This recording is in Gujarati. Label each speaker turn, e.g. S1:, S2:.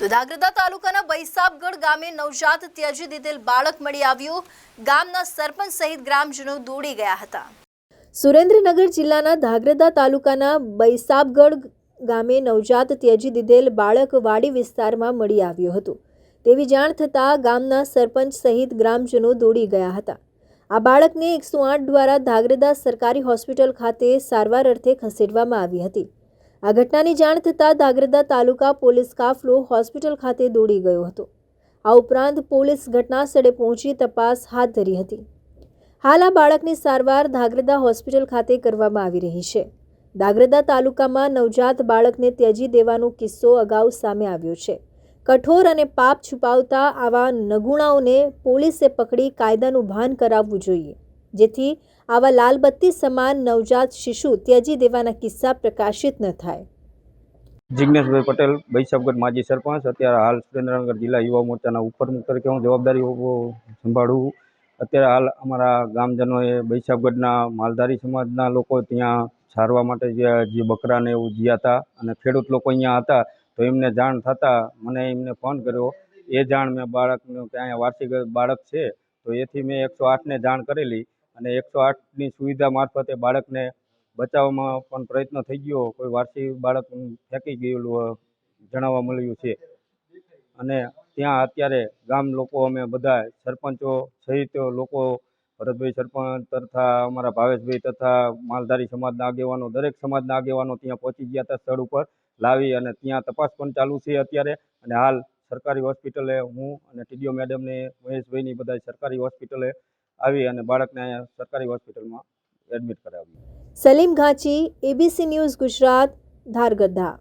S1: તો ધાંગધ્રા તાલુકાના બૈસાબગઢ ગામે નવજાત ત્યજી દીધેલ બાળક મળી આવ્યું। ગામના સરપંચ સહિત ગ્રામજનો દોડી ગયા હતા। સુરેન્દ્રનગર જિલ્લાના ધાંગધ્રા તાલુકાના બૈસાબગઢ ગામે નવજાત ત્યજી દીધેલ બાળક વાડી વિસ્તારમાં મળી આવ્યું હતું। તેવી જાણ થતાં ગામના સરપંચ સહિત ગ્રામજનો દોડી ગયા હતા। આ બાળકને 108 દ્વારા ધાંગધ્રા સરકારી હોસ્પિટલ ખાતે સારવાર અર્થે ખસેડવામાં આવી હતી। આ ઘટનાની જાણ થતાં ધાંગધ્રા તાલુકા પોલીસ કાફલો હોસ્પિટલ ખાતે દોડી ગયો હતો। આ ઉપરાંત પોલીસ ઘટના સ્થળે પહોંચી તપાસ હાથ ધરી હતી। હાલ આ બાળકની સારવાર ધાંગધ્રા હોસ્પિટલ ખાતે કરવામાં આવી રહી છે। ધાંગધ્રા તાલુકામાં નવજાત બાળકને ત્યજી દેવાનો કિસ્સો અગાઉ સામે આવ્યો છે। કઠોર અને પાપ છુપાવતા આવા નગુણાઓને પોલીસે પકડી કાયદાનું ભાન કરાવવું જોઈએ, જેથી આવા લાલબત્તી સમાન નવજાત શિશુ ત્યજી દેવાના કિસ્સા પ્રકાશિત ન થાય।
S2: जिग्नेशभाई पटेल बैसाबगढ़ माजी सरपंच अत्यारे हाल सुरेन्द्रनगर जिला युवा मोर्चाना उपप्रमुख तरीके हूँ जवाबदारी संभाळुं। अत्यारे हाल अमारा गामजनोए बैसाबगढ़ना मालधारी समाजना लोको त्यां सारवा माटे जे बकराने एवुं जीया हता अने खेडूत लोको अहींया हता तो एमने जाण थता मने एमने फोन कर्यो। ए जाण मैं बाळकने के अहींया वार्षिक बाळक छे तो एथी मैं 108 ने जाण करेली અને 108 ની સુવિધા મારફતે બાળકને બચાવવામાં પણ પ્રયત્ન થઈ ગયો। કોઈ વારસી બાળક ફેંકી ગયેલું જણાવવા મળ્યું છે અને ત્યાં અત્યારે ગામ લોકો અમે બધા સરપંચો સહિત લોકો ભરતભાઈ સરપંચ તથા અમારા ભાવેશભાઈ તથા માલધારી સમાજના આગેવાનો દરેક સમાજના આગેવાનો ત્યાં પહોંચી ગયા હતા। સ્થળ ઉપર લાવી અને ત્યાં તપાસ પણ ચાલુ છે અત્યારે। અને હાલ સરકારી હોસ્પિટલે હું અને ટીડીઓ મેડમને મહેશભાઈની બધા સરકારી હોસ્પિટલે આવી અને બાળકને સરકારી હોસ્પિટલમાં એડમિટ કરાવ્યું।
S1: સલીમ ઘાંચી, એબીસી ન્યૂઝ ગુજરાત, ધાંગધ્રા।